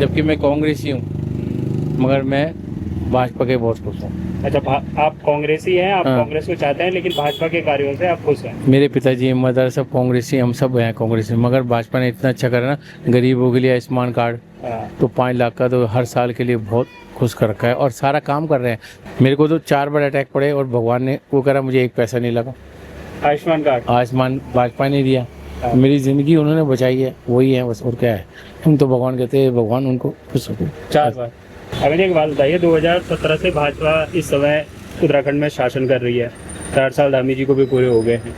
जबकि मैं कांग्रेसी हूँ, मगर मैं भाजपा के बहुत खुश हूँ। अच्छा, आप कांग्रेसी हैं, आप हाँ। कांग्रेस को चाहते हैं, लेकिन भाजपा के कार्यों से आप खुश हैं। मेरे पिताजी मदर सब कांग्रेसी, हम सब हैं कांग्रेसी, मगर भाजपा ने इतना अच्छा करा ना, गरीबों के लिए आयुष्मान कार्ड हाँ। तो 5 लाख का तो हर साल के लिए बहुत खुश कर रखा है और सारा काम कर रहे हैं। मेरे को तो 4 बार अटैक पड़े और भगवान ने वो करा, मुझे एक पैसा नहीं लगा। आयुष्मान कार्ड आयुष्मान भाजपा ने दिया, हाँ। मेरी ज़िंदगी उन्होंने बचाई है, वही है बस, और क्या है। हम तो भगवान कहते हैं, भगवान उनको खुश हो। 4 बार। अब एक बात बताइए, 2017 से भाजपा इस समय उत्तराखंड में शासन कर रही है, 4 साल धामी जी को भी पूरे हो गए हैं।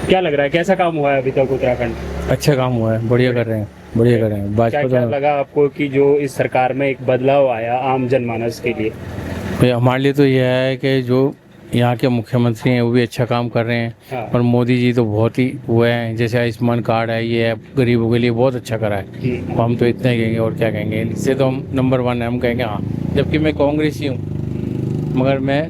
क्या लग रहा है, कैसा काम हुआ है अभी तक उत्तराखंड? अच्छा काम हुआ है, बढ़िया कर रहे हैं, बढ़िया कर रहे हैं। क्या भाजपा क्या तो लगा आपको कि जो इस सरकार में एक बदलाव आया आम जनमानस के लिए? हमारे लिए तो यह है कि जो यहाँ के मुख्यमंत्री हैं वो भी अच्छा काम कर रहे हैं। हाँ। और मोदी जी तो बहुत ही हुए हैं, जैसे आयुष्मान कार्ड है, ये है, गरीबों के लिए बहुत अच्छा करा है। हम्म। हम तो इतना ही कहेंगे, और क्या कहेंगे, इससे तो हम नंबर 1 है, हम कहेंगे हाँ। जबकि मैं कांग्रेसी हूँ, मगर मैं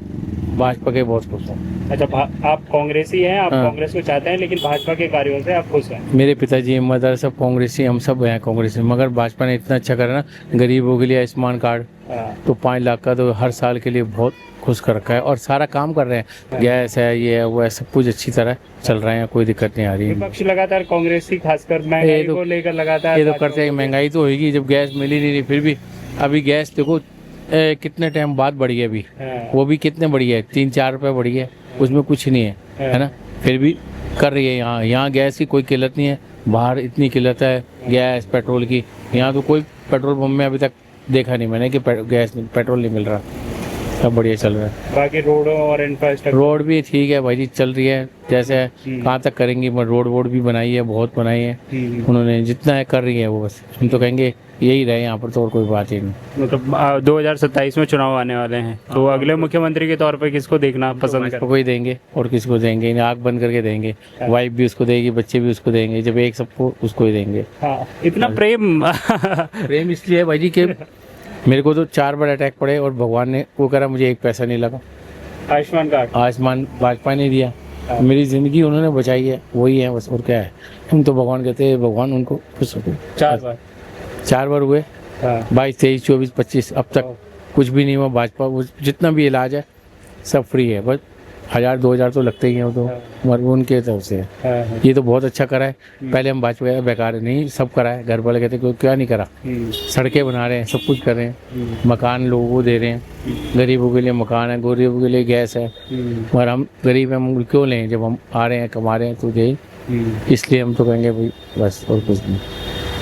भाजपा के बहुत खुश हूँ। अच्छा, आप कांग्रेसी हैं, आप हाँ। कांग्रेस को चाहते हैं, लेकिन भाजपा के कार्यों से आप खुश हैं। मेरे पिताजी मदर सब कांग्रेसी, हम सब हैं कांग्रेसी, मगर भाजपा ने इतना अच्छा करा ना, गरीबों के लिए आयुष्मान कार्ड हाँ। तो 5 लाख का तो हर साल के लिए बहुत खुश कर रखा है और सारा काम कर रहे हैं। गैस है, ये है, वो है, सब कुछ अच्छी तरह चल रहे हैं, कोई दिक्कत नहीं आ रही है। विपक्ष लगातार कांग्रेसी खासकर महंगाई को लेकर लगातार ये तो करते हैं, महंगाई तो होगी, जब गैस मिल ही नहीं रही। फिर भी अभी गैस देखो कितने टाइम बाद बढ़ी है अभी, हाँ। वो भी कितने बढ़ी है, 3-4 रुपये बढ़ी है, उसमें कुछ नहीं है ना। फिर भी कर रही है। यहाँ गैस की कोई किल्लत नहीं है, बाहर इतनी किल्लत है गैस पेट्रोल की। यहाँ तो कोई पेट्रोल पंप में अभी तक देखा नहीं मैंने कि गैस पेट्रोल नहीं मिल रहा, सब बढ़िया चल रहा है। बाकी रोडों और इंफ्रास्ट्रक्चर? रोड भी ठीक है भाई जी, चल रही है, जैसे कहाँ तक करेंगी, पर रोड भी बनाई है, बहुत बनाई है उन्होंने, जितना है कर रही है वो, बस हम तो कहेंगे यही रहे यहाँ पर, तो और कोई बात ही नहीं। मतलब 2027 में चुनाव आने वाले हैं, तो अगले मुख्यमंत्री के तौर पर किसको देखना पसंद इसको कोई देंगे और किसको देंगे, आँख बंद करके देंगे। वाइफ भी उसको देगी, बच्चे भी उसको देंगे, जब एक सबको उसको ही देंगे। हाँ, इतना प्रेम प्रेम इसलिए है भाई जी कि मेरे को तो 4 बार अटैक पड़े और भगवान ने वो करा, मुझे एक पैसा नहीं लगा। आयुष्मान कार्ड आयुष्मान भाजपा ने दिया, मेरी ज़िंदगी उन्होंने बचाई है, वही है बस, और क्या है। हम तो भगवान कहते हैं, भगवान उनको खुश हो। 4 बार हुए, 22, 23, 24, 25, अब तक कुछ भी नहीं हुआ। भाजपा जितना भी इलाज है सब फ्री है, बस 1000-2000 तो लगते ही हैं, वो तो मगर उनके तरफ से है। ये तो बहुत अच्छा करा है। पहले हम भाजपा बेकार नहीं, सब करा है। घर वाले कहते क्या नहीं करा, सड़कें बना रहे हैं, सब कुछ कर रहे हैं, मकान लोगों को दे रहे हैं, गरीबों के लिए मकान है, गरीबों के लिए गैस है। मगर हम गरीब हैं, हम क्यों लें, जब हम आ रहे हैं कमा रहे हैं तो यही, इसलिए हम तो कहेंगे भाई बस, और कुछ नहीं।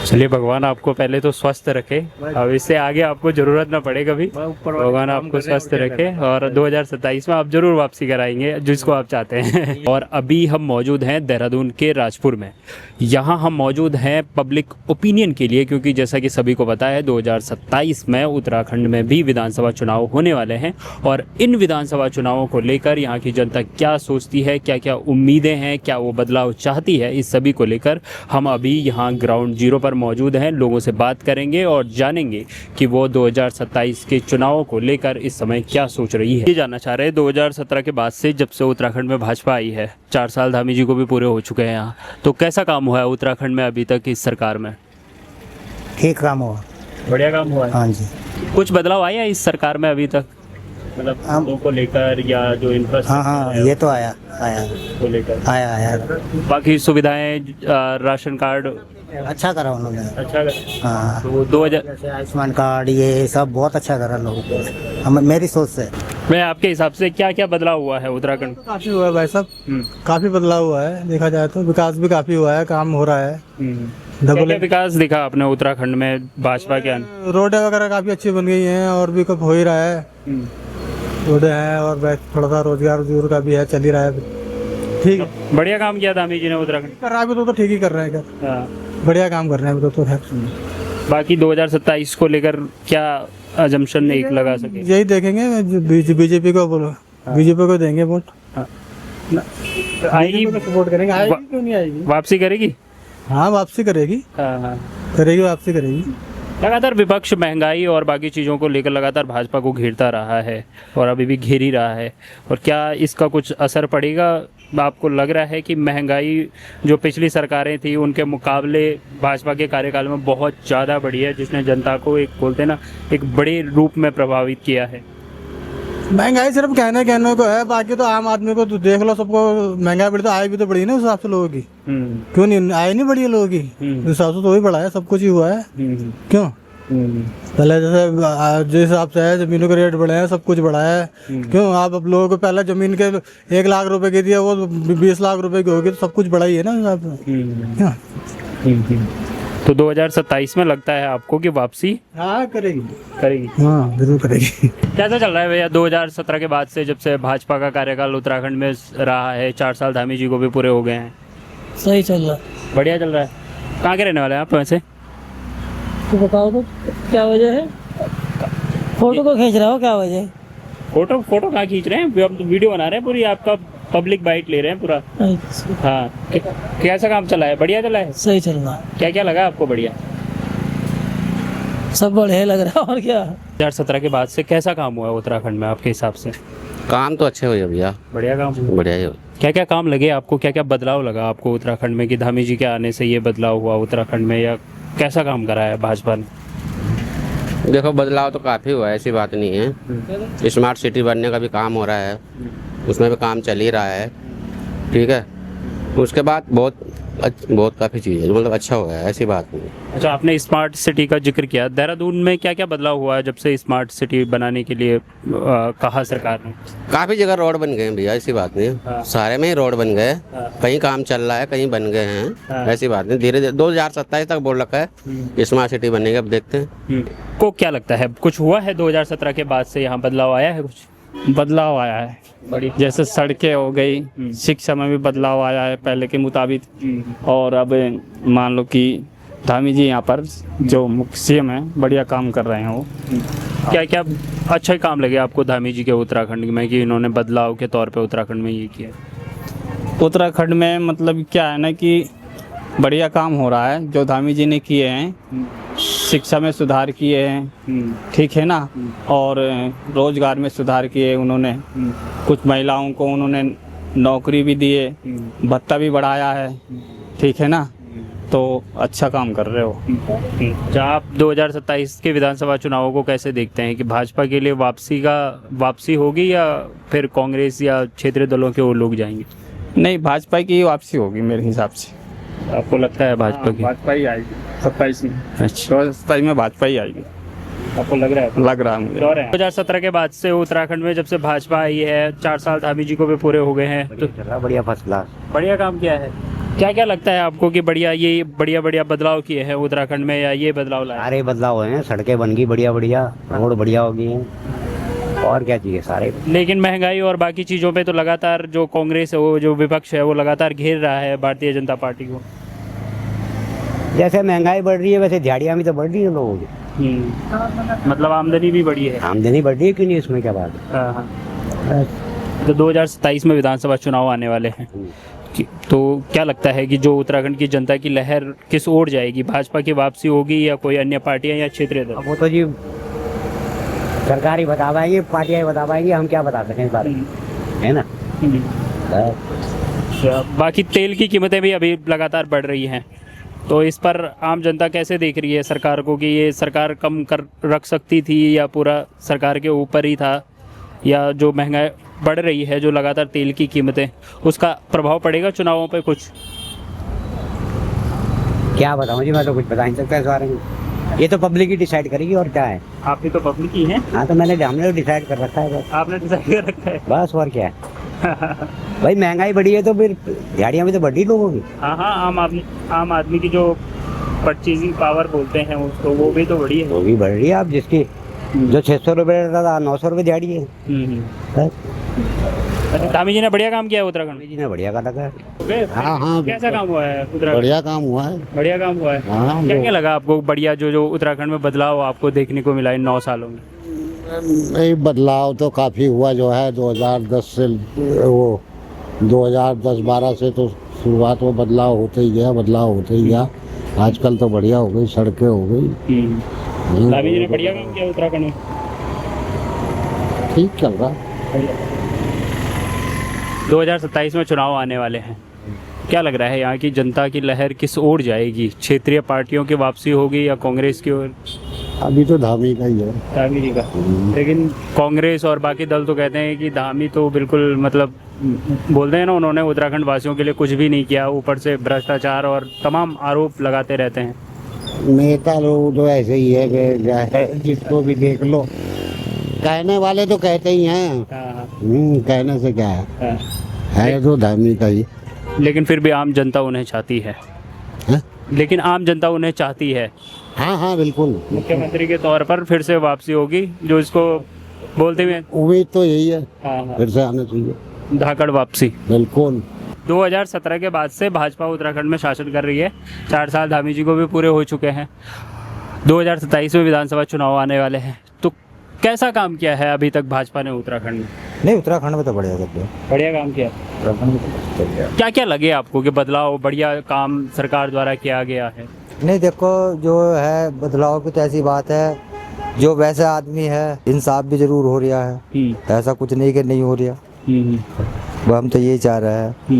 चलिए, भगवान आपको पहले तो स्वस्थ रखे, अब इससे आगे आपको जरूरत ना पड़े कभी, भगवान आपको स्वस्थ रखे, और 2027 में आप जरूर वापसी कराएंगे जिसको आप चाहते हैं। और अभी हम मौजूद हैं देहरादून के राजपुर में। यहाँ हम मौजूद हैं पब्लिक ओपिनियन के लिए, क्योंकि जैसा कि सभी को पता है 2027 में उत्तराखंड में भी विधानसभा चुनाव होने वाले हैं, और इन विधानसभा चुनावों को लेकर यहाँ की जनता क्या सोचती है, क्या क्या उम्मीदें हैं, क्या वो बदलाव चाहती है, इस सभी को लेकर हम अभी यहाँ ग्राउंड जीरो पर मौजूद हैं। लोगों से बात करेंगे और जानेंगे कि वो 2027 के चुनावों को लेकर इस समय क्या सोच रही है। ये जानना चाह रहे हैं, 2017 के बाद से जब से उत्तराखंड में भाजपा आई है, 4 साल धामी जी को भी पूरे हो चुके हैं यहाँ, तो कैसा काम हुआ है उत्तराखंड में अभी तक इस सरकार में? ठीक काम हुआ, बढ़िया काम हुआ है। हाँ जी। कुछ बदलाव आया इस सरकार में अभी तक, मतलब लोगों को लेकर या जो इंफ्रास्ट्रक्चर हाँ, ये तो आया को लेकर? आया बाकी सुविधाएं, राशन कार्ड अच्छा करा उन्होंने। अच्छा कर, हाँ, तो 2000 जैसे आयुष्मान कार्ड ये सब बहुत अच्छा करा लोगों को, मेरी सोच से। में आपके हिसाब से क्या क्या बदलाव हुआ है उत्तराखंड? काफी हुआ है भाई साहब, काफी बदलाव हुआ है, देखा जाए तो विकास भी काफी हुआ है, काम हो रहा है। क्या विकास दिखा आपने उत्तराखंड में भाजपा के आने? रोड वगैरह काफी अच्छी बन गई हैं, और भी कब हो ही रहा है, रोड है, और थोड़ा सा रोजगार का भी है, चल ही रहा है। ठीक है, बढ़िया काम किया धामी जी ने उत्तराखंड कर रहा है तो ठीक ही कर रहे हैं, क्या बढ़िया काम कर रहे हैं तो है। बाकी 2027 को लेकर क्या अजम्पशन एक लगा सके? यही देखेंगे, बीजेपी को बोलो, बीजेपी को देंगे वोट, आएगी, सपोर्ट करेंगे। आएगी क्यों नहीं आएगी, वापसी करेगी? हाँ वापसी करेगी, करेगी, वापसी करेगी। लगातार विपक्ष महंगाई और बाकी चीज़ों को लेकर लगातार भाजपा को घेरता रहा है और अभी भी घेर ही रहा है, और क्या इसका कुछ असर पड़ेगा आपको लग रहा है कि महंगाई जो पिछली सरकारें थी उनके मुकाबले भाजपा के कार्यकाल में बहुत ज़्यादा बढ़ी है, जिसने जनता को एक बोलते हैं ना एक बड़े रूप में प्रभावित किया है? महंगाई सिर्फ कहने को है, बाकी तो आम आदमी को तो देख लो, सबको महंगाई बढ़ी तो आय भी तो बढ़ी ना उस हिसाब से लोगों की। क्यों नहीं आय नहीं बढ़ी है लोगों की, उस हिसाब से तो वही बढ़ा है, सब कुछ ही हुआ है। क्यों पहले जैसे जिस हिसाब से है जमीनों के रेट बढ़े हैं, सब कुछ बढ़ा है। क्यों आप अब लोगों को पहले जमीन के 1 लाख रुपए की थी, वो 20 लाख रुपए की होगी, तो सब कुछ बढ़ा ही है ना हिसाब से। तो 2027 में लगता है आपको कि वापसी हाँ करेगी हाँ जरूर करेगी। कैसा चल रहा है भैया 2017 के बाद से, जब से भाजपा का कार्यकाल उत्तराखंड में रहा है, 4 साल धामी जी को भी पूरे हो गए हैं? सही चल रहा है। बढ़िया चल रहा है। कहाँ के रहने वाले हैं आप वैसे? तो बताओ तो क्या वजह है? फोटो को खींच रहा हो, क्या वजह है? फोटो कहाँ खींच रहे हैं? हम तो वीडियो बना रहे हैं पूरी, आपका पब्लिक बाइट ले रहे हैं पूरा। अच्छा, हाँ कैसा काम चला है? बढ़िया चला है। सही चल रहा है, क्या क्या लगा आपको बढ़िया? सब बढ़िया लग रहा है। और क्या 2017 के बाद से कैसा काम हुआ है उत्तराखंड में आपके हिसाब से? काम तो अच्छे हुए भैया, बढ़िया काम हुआ। बढ़िया ही हुए। क्या क्या काम लगे आपको, क्या क्या बदलाव लगा आपको उत्तराखंड में कि धामी जी के आने से ये बदलाव हुआ उत्तराखंड में, या कैसा काम करा है भाजपा ने? देखो बदलाव तो काफ़ी हुआ है, ऐसी बात नहीं है। स्मार्ट सिटी बनने का भी काम हो रहा है, उसमें भी काम चल ही रहा है, ठीक है। उसके बाद बहुत काफ़ी चीज़ है, मतलब अच्छा हुआ है, ऐसी बात नहीं। अच्छा, आपने स्मार्ट सिटी का जिक्र किया, देहरादून में क्या क्या बदलाव हुआ है जब से स्मार्ट सिटी बनाने के लिए कहा सरकार ने? काफ़ी जगह रोड बन गए हैं भैया, ऐसी बात नहीं है। हाँ। सारे में ही रोड बन गए, हाँ। कहीं काम चल रहा है, कहीं बन गए हैं, हाँ। ऐसी बात नहीं। धीरे धीरे 2027 तक बोल रखा है स्मार्ट सिटी बनेगी, अब देखते हैं। को क्या लगता है कुछ हुआ है 2017 के बाद से, यहाँ बदलाव आया है कुछ? बदलाव आया है, जैसे सड़कें हो गई, शिक्षा में भी बदलाव आया है पहले के मुताबिक। और अब मान लो कि धामी जी यहाँ पर जो मुख्य सीएम है, बढ़िया काम कर रहे हैं वो। क्या क्या अच्छा काम लगे आपको धामी जी के उत्तराखंड में कि इन्होंने बदलाव के तौर पे उत्तराखंड में ये किया? उत्तराखंड में मतलब क्या है ना कि बढ़िया काम हो रहा है जो धामी जी ने किए हैं। शिक्षा में सुधार किए हैं, ठीक है ना, और रोजगार में सुधार किए उन्होंने। कुछ महिलाओं को उन्होंने नौकरी भी दिए, भत्ता भी बढ़ाया है, ठीक है ना, तो अच्छा काम कर रहे हो। क्या आप 2027 के विधानसभा चुनावों को कैसे देखते हैं कि भाजपा के लिए वापसी होगी या फिर कांग्रेस या क्षेत्रीय दलों के वो लोग जाएंगे? नहीं, भाजपा की वापसी होगी मेरे हिसाब से। आपको लगता है भाजपा की? भाजपा ही आएगी 27 में। अच्छा, 27 में भाजपा ही आएगी, आपको लग रहा है? लग रहा है मुझे। 2017 के बाद से उत्तराखंड में जब से भाजपा आई है, 4 साल धामी जी को भी पूरे हो गए हैं, तो बढ़िया फर्स्ट क्लास बढ़िया काम किया है। क्या क्या लगता है आपको कि बढ़िया बदलाव किए हैं उत्तराखंड में, या ये बदलाव लाए? सारे बदलाव हुए हैं, सड़कें बन गई बढ़िया, रोड बढ़िया हो गई हैं, और क्या चाहिए सारे। लेकिन महंगाई और बाकी चीज़ों पे तो लगातार जो कांग्रेस है, वो जो विपक्ष है, वो लगातार घेर रहा है भारतीय जनता पार्टी को। जैसे महंगाई बढ़ रही है वैसे दिहाड़ियाँ भी तो बढ़ रही है लोगों की, मतलब आमदनी भी बढ़ी है। आमदनी बढ़ रही है, क्यों नहीं, इसमें क्या बात है। हाँ। तो 2027 में विधानसभा चुनाव आने वाले हैं, तो क्या लगता है कि जो उत्तराखंड की जनता की लहर किस ओर जाएगी? भाजपा की वापसी होगी या कोई अन्य पार्टियां या क्षेत्रीय दल? वो तो जी सरकार ही बता पाएंगे, पार्टियाँ ही बता पाएंगी, हम क्या बता सकें इस बारे में, है ना। बाकी तेल की कीमतें भी अभी लगातार बढ़ रही हैं, तो इस पर आम जनता कैसे देख रही है सरकार को कि ये सरकार कम कर रख सकती थी या पूरा सरकार के ऊपर ही था, या जो महंगाई बढ़ रही है, जो लगातार तेल की कीमतें, उसका प्रभाव पड़ेगा चुनावों पे कुछ? क्या बताऊँ जी, मैं तो कुछ बता नहीं सकता इस बारे में, ये तो पब्लिक ही डिसाइड करेगी, और क्या है। आप भी तो पब्लिक ही हैं। हाँ तो हमने डिसाइड कर रखा है बस। आपने डिसाइड कर रखा है? बस, और क्या है। भाई महंगाई बढ़ी है तो फिर दिहाड़ियाँ भी तो बढ़ी लोगों की। हाँ, आम आदमी की जो परचेजिंग पावर बोलते हैं उसको, वो भी तो बढ़ी है। वो भी बढ़ रही है, आप जिसकी जो 600 रुपये रहता था 900 रुपये दिहाड़ी है। धामी जी ने बढ़िया काम किया है उत्तराखंड जी ने, बढ़िया का लगा। हाँ, कैसा काम हुआ है उत्तराखंड? बढ़िया काम हुआ है। बढ़िया काम हुआ है। हाँ, क्या क्या लगा आपको बढ़िया, जो उत्तराखंड में बदलाव आपको देखने को मिला इन 9 सालों में? नहीं, बदलाव तो काफ़ी हुआ जो है 2010 से, वो 2010-12 से तो शुरुआत में बदलाव होते ही गया। आजकल तो बढ़िया हो गई, सड़कें हो गई। धामी जी ने बढ़िया काम किया उत्तराखंड में, ठीक चल रहा। 2027 में चुनाव आने वाले हैं, क्या लग रहा है यहाँ की जनता की लहर किस ओर जाएगी? क्षेत्रीय पार्टियों की वापसी होगी या कांग्रेस की ओर? अभी तो धामी का ही है। धामी जी का, लेकिन कांग्रेस और बाकी दल तो कहते हैं कि धामी तो बिल्कुल मतलब बोलते हैं ना, उन्होंने उत्तराखंड वासियों के लिए कुछ भी नहीं किया, ऊपर से भ्रष्टाचार और तमाम आरोप लगाते रहते हैं। नेता लोग तो ऐसे ही है कि क्या है, जिसको भी देख लो कहने वाले तो कहते ही हैं। कहने से क्या है तो धामी का ही। लेकिन फिर भी आम जनता उन्हें चाहती है। हाँ? लेकिन आम जनता उन्हें चाहती है। हाँ हाँ बिल्कुल, मुख्यमंत्री के तौर पर फिर से वापसी होगी, जो इसको बोलते हुए उम्मीद तो यही है, फिर से आना चाहिए, धाकड़ वापसी। बिल्कुल। 2017 के बाद से भाजपा उत्तराखंड में शासन कर रही है, 4 साल धामी जी को भी पूरे हो चुके हैं। 2027 में विधानसभा चुनाव आने वाले हैं, तो कैसा काम किया है अभी तक भाजपा ने उत्तराखंड में? नहीं, उत्तराखंड में तो बढ़िया कर दिया। बढ़िया काम किया। क्या क्या लगे आपको कि बदलाव, बढ़िया काम सरकार द्वारा किया गया है? नहीं, देखो जो है बदलाव की तो ऐसी बात है, जो वैसे आदमी है इंसाफ भी जरूर हो रहा है, ऐसा कुछ नहीं कि नहीं हो रहा। वो हम तो यही चाह रहे हैं।